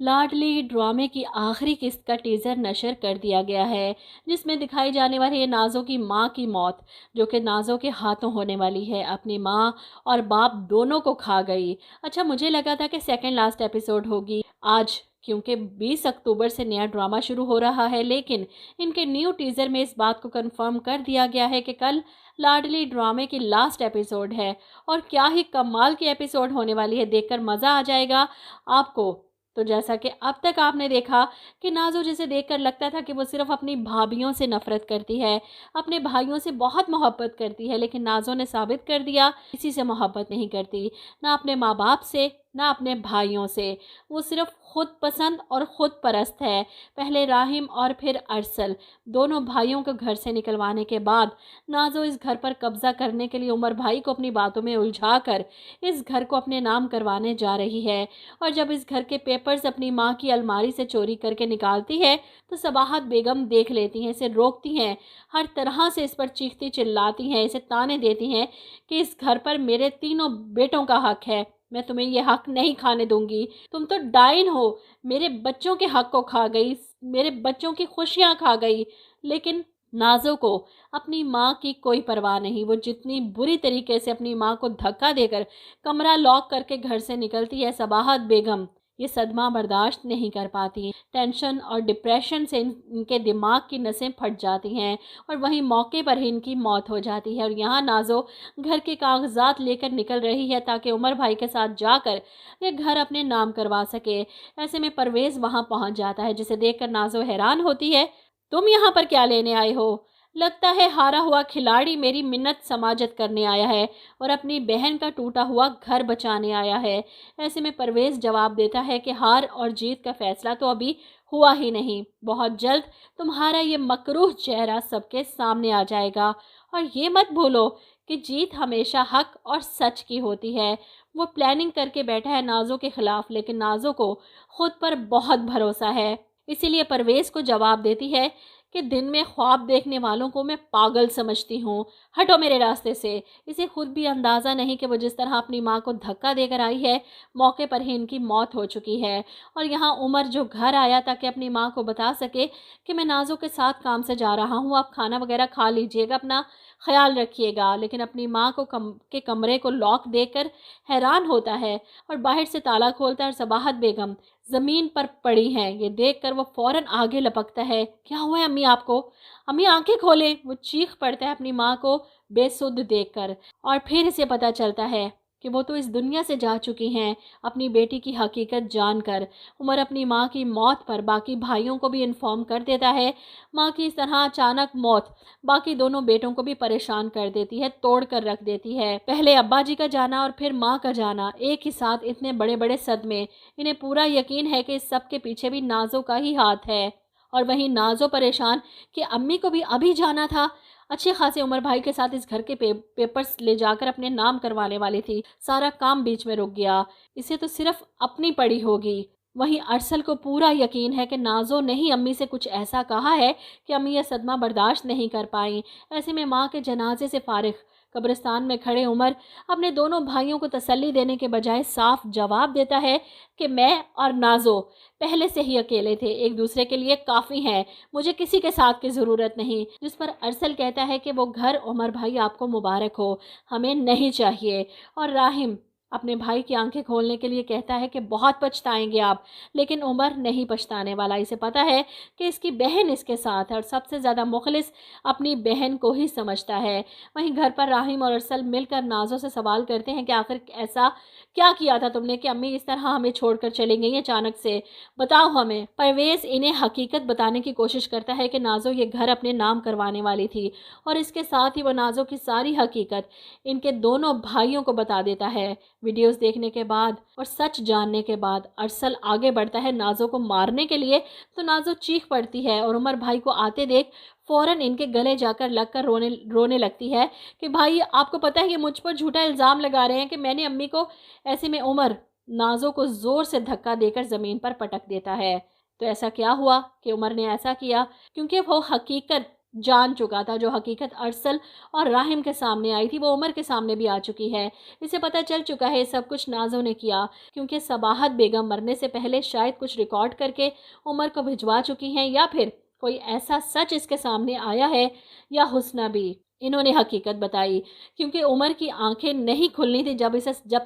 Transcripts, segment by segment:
لاڈلی ڈرامے کی آخری قسط کا ٹیزر نشر کر دیا گیا ہے، جس میں دکھائی جانے والی ہے نازو کی ماں کی موت، جو کہ نازو کے ہاتھوں ہونے والی ہے۔ اپنی ماں اور باپ دونوں کو کھا گئی۔ اچھا، مجھے لگا تھا کہ سیکنڈ لاسٹ ایپیسوڈ ہوگی آج، کیونکہ 20 اکتوبر سے نیا ڈرامہ شروع ہو رہا ہے، لیکن ان کے نیو ٹیزر میں اس بات کو کنفرم کر دیا گیا ہے کہ کل لاڈلی ڈرامے کی لاسٹ ایپیسوڈ ہے، اور کیا ہی کمال کی ایپیسوڈ ہونے والی ہے، دیکھ کر مزہ آ جائے گا آپ کو۔ تو جیسا کہ اب تک آپ نے دیکھا کہ نازو جسے دیکھ کر لگتا تھا کہ وہ صرف اپنی بھابھیوں سے نفرت کرتی ہے، اپنے بھائیوں سے بہت محبت کرتی ہے، لیکن نازو نے ثابت کر دیا کسی سے محبت نہیں کرتی، نہ اپنے ماں باپ سے نہ اپنے بھائیوں سے۔ وہ صرف خود پسند اور خود پرست ہے۔ پہلے راہم اور پھر ارسل، دونوں بھائیوں کو گھر سے نکلوانے کے بعد نازو اس گھر پر قبضہ کرنے کے لیے عمر بھائی کو اپنی باتوں میں الجھا کر اس گھر کو اپنے نام کروانے جا رہی ہے، اور جب اس گھر کے پیپرز اپنی ماں کی الماری سے چوری کر کے نکالتی ہے تو صباحت بیگم دیکھ لیتی ہیں، اسے روکتی ہیں، ہر طرح سے اس پر چیختی چلاتی ہیں، اسے تانے دیتی ہیں کہ اس گھر پر میرے تینوں بیٹوں کا حق ہے، میں تمہیں یہ حق نہیں کھانے دوں گی، تم تو ڈائن ہو، میرے بچوں کے حق کو کھا گئی، میرے بچوں کی خوشیاں کھا گئی۔ لیکن نازو کو اپنی ماں کی کوئی پرواہ نہیں، وہ جتنی بری طریقے سے اپنی ماں کو دھکا دے کر کمرہ لاک کر کے گھر سے نکلتی ہے، صباحت بیگم یہ صدمہ برداشت نہیں کر پاتی۔ ٹینشن اور ڈپریشن سے ان کے دماغ کی نسیں پھٹ جاتی ہیں، اور وہیں موقع پر ہی ان کی موت ہو جاتی ہے۔ اور یہاں نازو گھر کے کاغذات لے کر نکل رہی ہے تاکہ عمر بھائی کے ساتھ جا کر یہ گھر اپنے نام کروا سکے۔ ایسے میں پرویز وہاں پہنچ جاتا ہے، جسے دیکھ کر نازو حیران ہوتی ہے، تم یہاں پر کیا لینے آئے ہو؟ لگتا ہے ہارا ہوا کھلاڑی میری منت سماجت کرنے آیا ہے اور اپنی بہن کا ٹوٹا ہوا گھر بچانے آیا ہے۔ ایسے میں پرویز جواب دیتا ہے کہ ہار اور جیت کا فیصلہ تو ابھی ہوا ہی نہیں، بہت جلد تمہارا یہ مکروہ چہرہ سب کے سامنے آ جائے گا، اور یہ مت بھولو کہ جیت ہمیشہ حق اور سچ کی ہوتی ہے۔ وہ پلاننگ کر کے بیٹھا ہے نازو کے خلاف، لیکن نازو کو خود پر بہت بھروسہ ہے، اسی لیے پرویز کو جواب دیتی ہے کہ دن میں خواب دیکھنے والوں کو میں پاگل سمجھتی ہوں، ہٹو میرے راستے سے۔ اسے خود بھی اندازہ نہیں کہ وہ جس طرح اپنی ماں کو دھکا دے کر آئی ہے، موقع پر ہی ان کی موت ہو چکی ہے۔ اور یہاں عمر جو گھر آیا تاکہ اپنی ماں کو بتا سکے کہ میں نازو کے ساتھ کام سے جا رہا ہوں، آپ کھانا وغیرہ کھا لیجئے گا، اپنا خیال رکھیے گا، لیکن اپنی ماں کو کے کمرے کو لاک دیکھ کر حیران ہوتا ہے اور باہر سے تالا کھولتا ہے، اور صباحت بیگم زمین پر پڑی ہیں۔ یہ دیکھ کر وہ فوراً آگے لپکتا ہے، کیا ہوا ہے امی آپ کو؟ امی آنکھیں کھولیں۔ وہ چیخ پڑتا ہے اپنی ماں کو بے سدھ دیکھ کر، اور پھر اسے پتہ چلتا ہے کہ وہ تو اس دنیا سے جا چکی ہیں اپنی بیٹی کی حقیقت جان کر۔ عمر اپنی ماں کی موت پر باقی بھائیوں کو بھی انفارم کر دیتا ہے۔ ماں کی اس طرح اچانک موت باقی دونوں بیٹوں کو بھی پریشان کر دیتی ہے، توڑ کر رکھ دیتی ہے۔ پہلے ابا جی کا جانا اور پھر ماں کا جانا، ایک ہی ساتھ اتنے بڑے بڑے صدمے، انہیں پورا یقین ہے کہ اس سب کے پیچھے بھی نازو کا ہی ہاتھ ہے۔ اور وہیں نازو پریشان کہ امی کو بھی ابھی جانا تھا، اچھے خاصے عمر بھائی کے ساتھ اس گھر کے پیپرز لے جا کر اپنے نام کروانے والی تھی، سارا کام بیچ میں رک گیا، اسے تو صرف اپنی پڑی ہوگی۔ وہیں ارسل کو پورا یقین ہے کہ نازو نے ہی امی سے کچھ ایسا کہا ہے کہ امی یہ صدمہ برداشت نہیں کر پائیں۔ ایسے میں ماں کے جنازے سے فارغ قبرستان میں کھڑے عمر اپنے دونوں بھائیوں کو تسلی دینے کے بجائے صاف جواب دیتا ہے کہ میں اور نازو پہلے سے ہی اکیلے تھے، ایک دوسرے کے لیے کافی ہیں، مجھے کسی کے ساتھ کی ضرورت نہیں۔ جس پر ارسل کہتا ہے کہ وہ گھر عمر بھائی آپ کو مبارک ہو، ہمیں نہیں چاہیے۔ اور راہم اپنے بھائی کی آنکھیں کھولنے کے لیے کہتا ہے کہ بہت پچھتائیں گے آپ، لیکن عمر نہیں پچھتانے والا، اسے پتا ہے کہ اس کی بہن اس کے ساتھ ہے، اور سب سے زیادہ مخلص اپنی بہن کو ہی سمجھتا ہے۔ وہیں گھر پر راہم اور ارسل مل کر نازو سے سوال کرتے ہیں کہ آخر ایسا کیا کیا تھا تم نے کہ امی اس طرح ہمیں چھوڑ کر چلی گئی اچانک سے، بتاؤ ہمیں۔ پرویز انہیں حقیقت بتانے کی کوشش کرتا ہے کہ نازو یہ گھر اپنے نام کروانے والی تھی، اور اس کے ساتھ ہی وہ نازو کی ساری حقیقت ان کے دونوں بھائیوں کو بتا دیتا ہے۔ ویڈیوز دیکھنے کے بعد اور سچ جاننے کے بعد ارسل آگے بڑھتا ہے نازو کو مارنے کے لیے، تو نازو چیخ پڑتی ہے اور عمر بھائی کو آتے دیکھ فوراً ان کے گلے جا کر لگ کر رونے لگتی ہے کہ بھائی آپ کو پتہ ہے یہ مجھ پر جھوٹا الزام لگا رہے ہیں کہ میں نے امی کو۔ ایسے میں عمر نازو کو زور سے دھکا دے کر زمین پر پٹک دیتا ہے۔ تو ایسا کیا ہوا کہ عمر نے ایسا کیا؟ کیونکہ وہ حقیقت جان چکا تھا۔ جو حقیقت ارسل اور راحم کے سامنے آئی تھی وہ عمر کے سامنے بھی آ چکی ہے۔ اسے پتہ چل چکا ہے سب کچھ نازو نے کیا، کیونکہ صباحت بیگم مرنے سے پہلے شاید کچھ ریکارڈ کر کے عمر کو بھجوا چکی ہیں، یا پھر کوئی ایسا سچ اس کے سامنے آیا ہے، یا حسنہ بھی انہوں نے حقیقت بتائی، کیونکہ عمر کی آنکھیں نہیں کھلنی تھی جب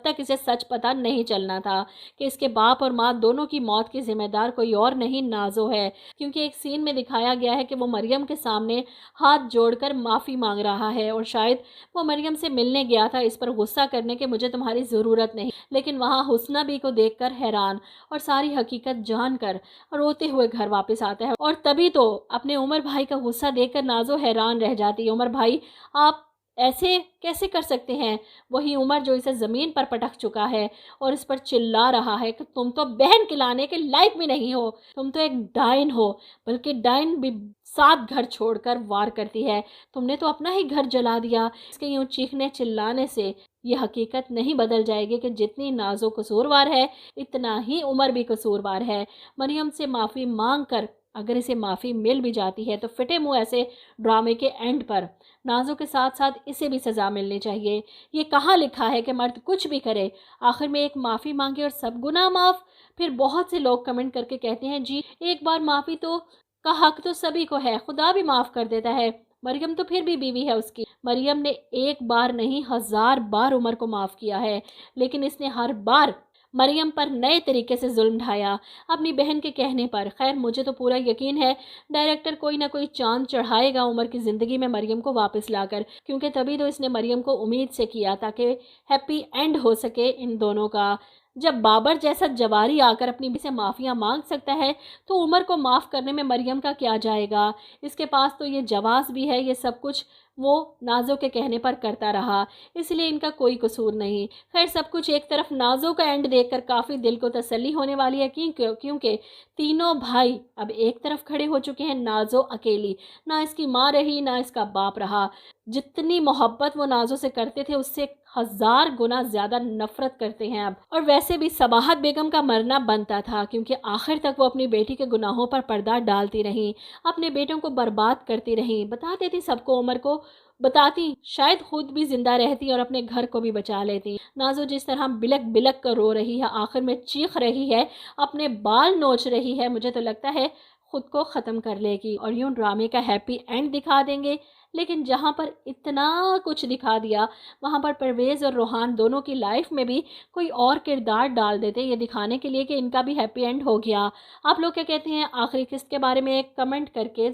تک اسے سچ پتہ نہیں چلنا تھا کہ اس کے باپ اور ماں دونوں کی موت کی ذمہ دار کوئی اور نہیں نازو ہے۔ کیونکہ ایک سین میں دکھایا گیا ہے کہ وہ مریم کے سامنے ہاتھ جوڑ کر معافی مانگ رہا ہے، اور شاید وہ مریم سے ملنے گیا تھا اس پر غصہ کرنے کہ مجھے تمہاری ضرورت نہیں، لیکن وہاں حسنہ بھی کو دیکھ کر حیران اور ساری حقیقت جان کر روتے ہوئے گھر واپس آتا ہے، اور تبھی تو اپنے عمر بھائی کا غصہ دیکھ کر نازو حیران رہ جاتی ہے۔ عمر بھائی آپ ایسے کیسے کر سکتے ہیں؟ وہی عمر جو اسے زمین پر پٹک چکا ہے اور اس پر چلا رہا ہے کہ تم تو بہن کھلانے کے لائق بھی نہیں ہو، تم تو ایک ڈائن ہو، بلکہ ڈائن بھی 7 گھر چھوڑ کر وار کرتی ہے، تم نے تو اپنا ہی گھر جلا دیا۔ اس کے یوں چیخنے چلانے سے یہ حقیقت نہیں بدل جائے گی کہ جتنی نازو قصوروار ہے اتنا ہی عمر بھی قصوروار ہے۔ مریم سے معافی مانگ کر اگر اسے معافی مل بھی جاتی ہے تو فٹے منہ ایسے ڈرامے کے اینڈ پر نازو کے ساتھ ساتھ اسے بھی سزا ملنی چاہیے۔ یہ کہاں لکھا ہے کہ مرد کچھ بھی کرے آخر میں ایک معافی مانگے اور سب گناہ معاف؟ پھر بہت سے لوگ کمنٹ کر کے کہتے ہیں جی ایک بار معافی تو کا حق تو سبھی کو ہے، خدا بھی معاف کر دیتا ہے۔ مریم تو پھر بھی بیوی ہے اس کی، مریم نے ایک بار نہیں 1000 بار عمر کو معاف کیا ہے، لیکن اس نے ہر بار مریم پر نئے طریقے سے ظلم ڈھایا اپنی بہن کے کہنے پر۔ خیر مجھے تو پورا یقین ہے ڈائریکٹر کوئی نہ کوئی چاند چڑھائے گا عمر کی زندگی میں مریم کو واپس لا کر، کیونکہ تبھی تو اس نے مریم کو امید سے کیا تاکہ ہیپی اینڈ ہو سکے ان دونوں کا۔ جب بابر جیسا جواری آ کر اپنی بیوی سے معافیاں مانگ سکتا ہے تو عمر کو معاف کرنے میں مریم کا کیا جائے گا؟ اس کے پاس تو یہ جواز بھی ہے، یہ سب کچھ وہ نازو کے کہنے پر کرتا رہا، اس لیے ان کا کوئی قصور نہیں۔ خیر سب کچھ ایک طرف نازو کا اینڈ دیکھ کر کافی دل کو تسلی ہونے والی ہے، کیونکہ تینوں بھائی اب ایک طرف کھڑے ہو چکے ہیں، نازو اکیلی، نہ اس کی ماں رہی نہ اس کا باپ رہا۔ جتنی محبت وہ نازو سے کرتے تھے اس سے 1000 گنا زیادہ نفرت کرتے ہیں اب۔ اور ویسے بھی صباحت بیگم کا مرنا بنتا تھا، کیونکہ آخر تک وہ اپنی بیٹی کے گناہوں پر پردہ ڈالتی رہیں، اپنے بیٹوں کو برباد کرتی رہیں، بتاتی تھی سب کو، عمر کو بتاتی شاید خود بھی زندہ رہتی اور اپنے گھر کو بھی بچا لیتی۔ نازو جس طرح بلک بلک کر رو رہی ہے، آخر میں چیخ رہی ہے، اپنے بال نوچ رہی ہے، مجھے تو لگتا ہے خود کو ختم کر لے گی، اور یوں ڈرامے کا ہیپی اینڈ دکھا دیں گے۔ لیکن جہاں پر اتنا کچھ دکھا دیا وہاں پر پرویز اور روحان دونوں کی لائف میں بھی کوئی اور کردار ڈال دیتے، یہ دکھانے کے لیے کہ ان کا بھی ہیپی اینڈ ہو گیا۔ آپ لوگ کیا کہتے ہیں آخری قسط کے بارے میں؟ ایک کمنٹ کر کے